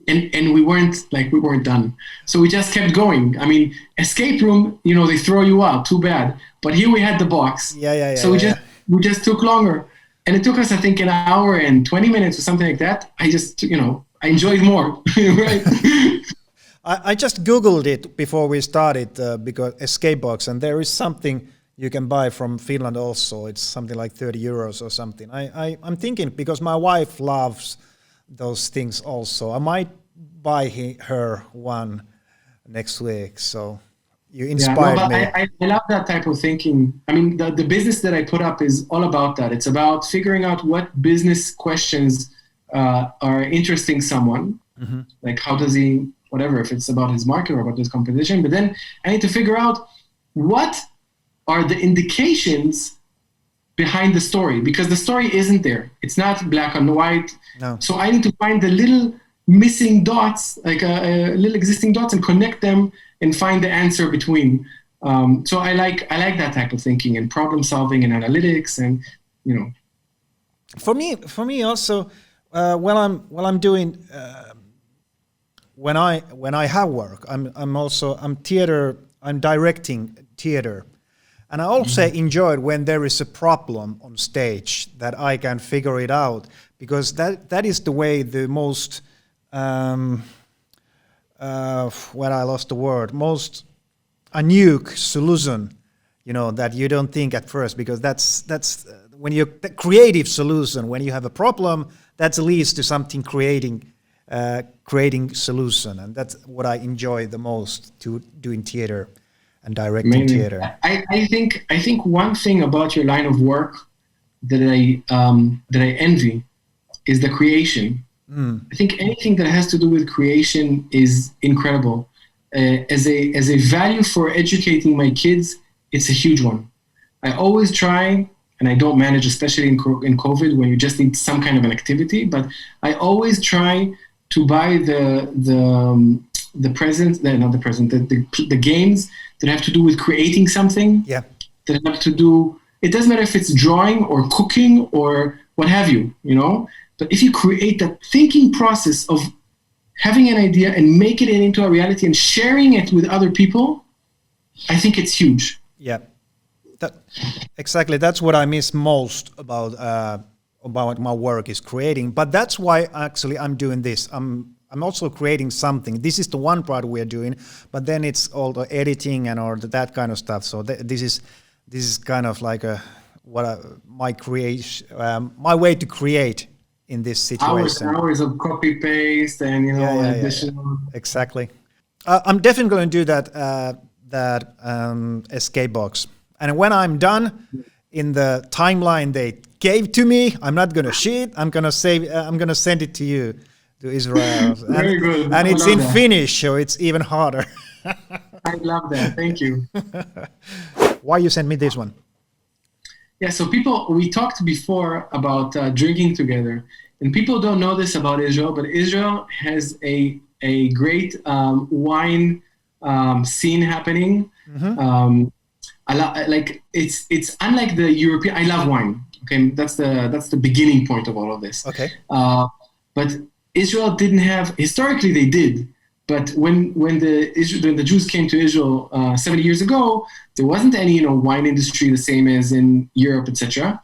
B: And we weren't done. So we just kept going. I mean, escape room, they throw you out. Too bad. But here we had the box.
A: Yeah.
B: So we just took longer. And it took us, I think, 1 hour and 20 minutes or something like that. I just, I enjoyed more. Right?
A: I just Googled it before we started because escape box, and there is something you can buy from Finland also. It's something like 30 euros or something. I'm thinking, because my wife loves those things also, I might buy her one next week. So you inspired me.
B: I love that type of thinking. I mean, the business that I put up is all about that. It's about figuring out what business questions are interesting someone.
A: Mm-hmm.
B: Like, how does he, whatever, if it's about his market or about his competition. But then I need to figure out what are the indications behind the story, because the story isn't there. It's not black and white.
A: No.
B: So I need to find the little missing dots, like little existing dots, and connect them and find the answer between. So I like that type of thinking and problem solving and analytics, and
A: For me also, when I'm doing when I have work, I'm theater. I'm directing theater, and I also enjoy it when there is a problem on stage that I can figure it out, because that is the way the most I lost the word, most a nuke solution, that you don't think at first, because that's when you the creative solution, when you have a problem, that leads to something creating solution, and that's what I enjoy the most to doing theater and directing theater.
B: I think one thing about your line of work that I envy is the creation. I think anything that has to do with creation is incredible. As a value for educating my kids, it's a huge one. I always try, and I don't manage, especially in COVID, when you just need some kind of an activity, but I always try to buy the games that have to do with creating something.
A: Yeah.
B: That have to do, it doesn't matter if it's drawing or cooking or what have you, but if you create that thinking process of having an idea and make it into a reality and sharing it with other people, I think it's huge.
A: Yeah, exactly. That's what I miss most about my work, is creating. But that's why actually I'm doing this. I'm also creating something. This is the one part we are doing, but then it's all the editing and all that kind of stuff. So this is kind of like my way to create in this situation.
B: Hours of copy paste and additional.
A: Yeah. Exactly. I'm definitely going to do that escape box, and when I'm done in the timeline they gave to me, I'm not going to cheat. I'm going to send it to you, to Israel.
B: Very good.
A: And it's in Finnish, so it's even harder.
B: I love that. Thank you.
A: Why you sent me this one?
B: Yeah, so we talked before about drinking together, and people don't know this about Israel, but Israel has a great wine scene happening.
A: Mm-hmm.
B: It's unlike the European. I love wine. Okay, that's the beginning point of all of this.
A: Okay.
B: But Israel didn't have, historically they did, but when the Jews came to Israel 70 years ago, there wasn't any wine industry the same as in Europe, etc.,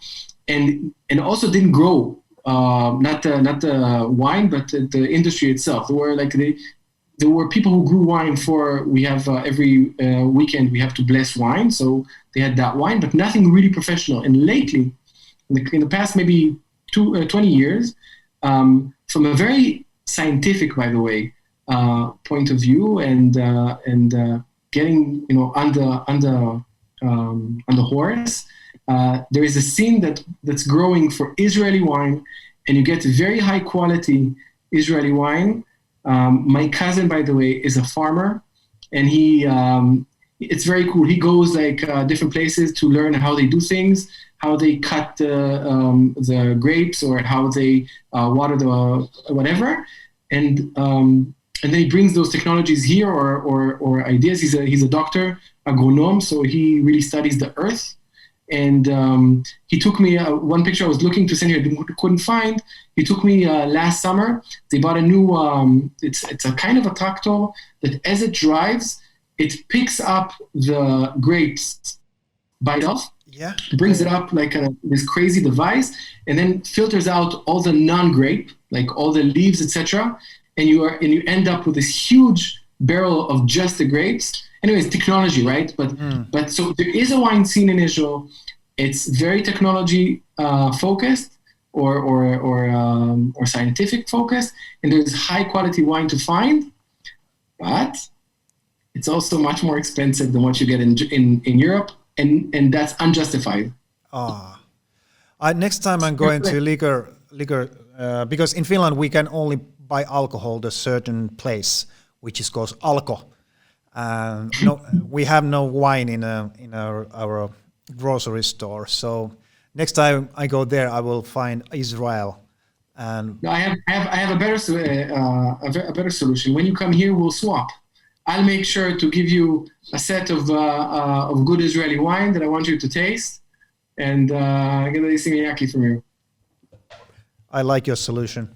B: and also didn't grow not the wine, but the industry itself. There were people who grew wine for. We have every weekend we have to bless wine, so they had that wine, but nothing really professional. And lately, in the past maybe 20 years, from a very scientific, by the way, point of view, and getting on the horse, there is a scene that's growing for Israeli wine, and you get very high quality Israeli wine. My cousin, by the way, is a farmer, and it's very cool. He goes different places to learn how they do things, how they cut the grapes, or how they water the whatever, and then he brings those technologies here or ideas. He's a doctor, agronome, so he really studies the earth. And he took me one picture I was looking to send here, couldn't find. He took me last summer. They bought a new. It's a kind of a tractor that, as it drives, it picks up the grapes by itself.
A: Yeah.
B: Brings it up like this crazy device, and then filters out all the non-grape, like all the leaves, etc. And you end up with this huge barrel of just the grapes. Anyways, technology, right? But so there is a wine scene in Israel. It's very technology focused or scientific focused, and there's high quality wine to find. But it's also much more expensive than what you get in Europe, and that's unjustified.
A: Next time I'm going to liquor because in Finland we can only buy alcohol at a certain place, which is called Alko. No, we have no wine in our grocery store. So next time I go there, I will find Israel. And
B: no, I have a better solution. When you come here, we'll swap. I'll make sure to give you a set of good Israeli wine that I want you to taste, and get a simiaki from you.
A: I like your solution.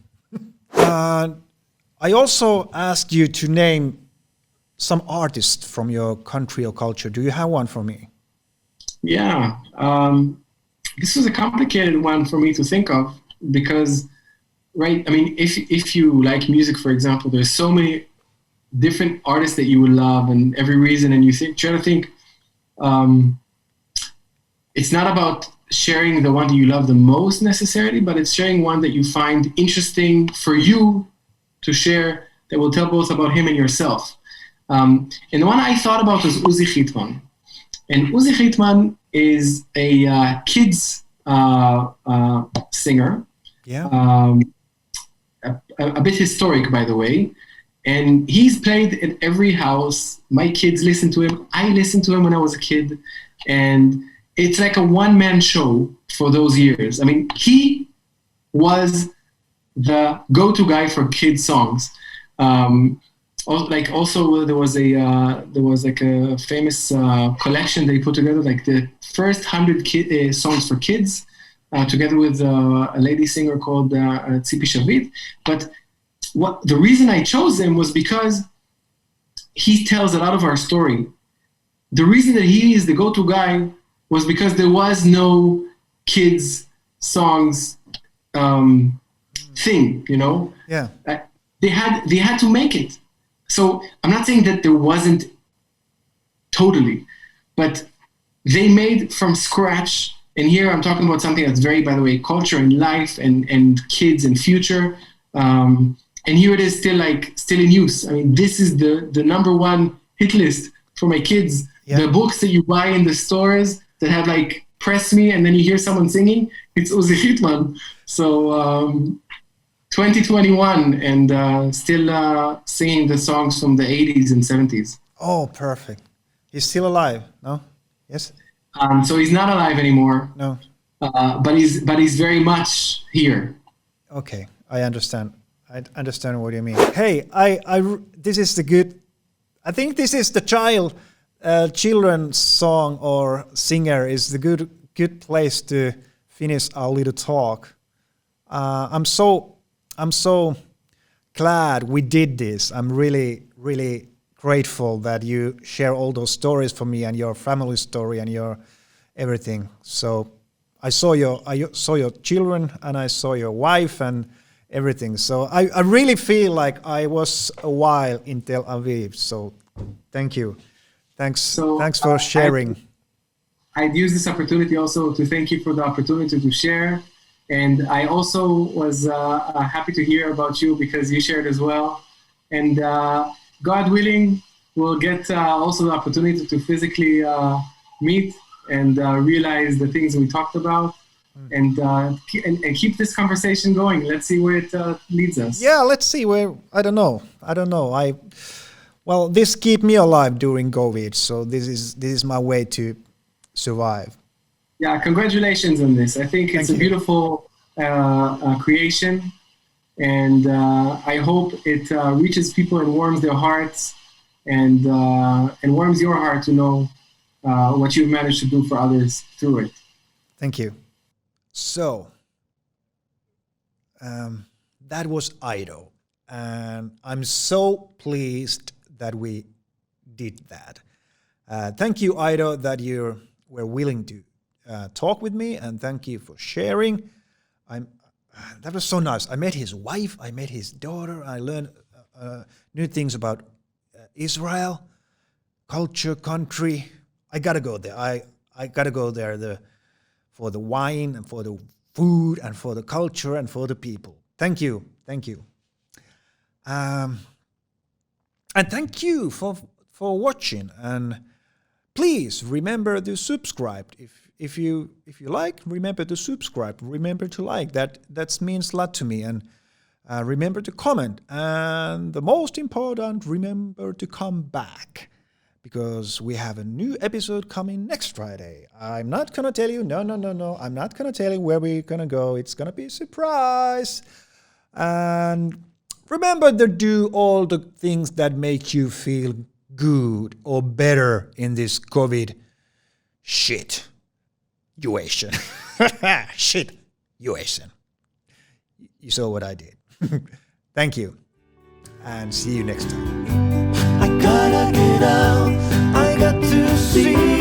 A: I also asked you to name some artists from your country or culture. Do you have one for me?
B: Yeah. This was a complicated one for me to think of because, right, I mean, if you like music, for example, there's so many different artists that you would love and every reason, and you try to think, it's not about sharing the one that you love the most necessarily, but it's sharing one that you find interesting for you to share that will tell both about him and yourself. And the one I thought about was Uzi Chitman. And Uzi Chitman is a kids singer.
A: Yeah.
B: A bit historic, by the way. And he's played at every house. My kids listen to him. I listened to him when I was a kid. And it's like a one-man show for those years. I mean, he was the go-to guy for kids songs. Also, there was like a famous collection they put together, like the first 100 songs for kids, together with a lady singer called Tzipi Shavit. But the reason I chose him was because he tells a lot of our story. The reason that he is the go-to guy was because there was no kids songs thing, you know?
A: Yeah.
B: They had to make it. So I'm not saying that there wasn't totally, but they made from scratch. And here I'm talking about something that's very, by the way, culture and life and kids and future. And here it is still in use. I mean, this is the number one hit list for my kids. Yeah. The books that you buy in the stores that have like Press Me and then you hear someone singing, it's Uzi Chitman. So 2021 and still singing the songs from the 80s and 70s.
A: Oh, perfect. He's still alive, no? Yes?
B: So he's not alive anymore.
A: No.
B: But he's very much here.
A: Okay, I understand. I understand what you mean. Hey, this is I think this is the children's song or singer is the good place to finish our little talk. I'm so glad we did this. I'm really, really grateful that you share all those stories for me and your family story and your everything. So I saw your children and I saw your wife and everything. So I really feel like I was a while in Tel Aviv. So thank you. Thanks for sharing.
B: I'd use this opportunity also to thank you for the opportunity to share. And I also was happy to hear about you because you shared as well. And God willing, we'll get also the opportunity to physically meet and realize the things we talked about. And keep this conversation going. Let's see where it leads us.
A: Yeah, let's see where. I don't know. Well, this keep me alive during COVID, so this is my way to survive.
B: Yeah, congratulations on this. I think it's a beautiful creation, and I hope it reaches people and warms their hearts, and warms your heart to know what you've managed to do for others through it.
A: Thank you. So, that was Ido, and I'm so pleased that we did that. Thank you, Ido, that you were willing to talk with me, and thank you for sharing. That was so nice. I met his wife, I met his daughter, I learned new things about Israel, culture, country. I gotta go there. I gotta go there for the wine and for the food and for the culture and for the people. Thank you. And thank you for for watching, and please remember to subscribe. If you like, remember to subscribe. Remember to like. That means a lot to me. And remember to comment. And the most important, remember to come back, because we have a new episode coming next Friday. I'm not gonna tell you. No. I'm not gonna tell you where we're gonna go. It's gonna be a surprise. And remember to do all the things that make you feel good or better in this COVID shit situation. Shit situation. You saw what I did. Thank you. And see you next time.
D: I gotta get out, I got to see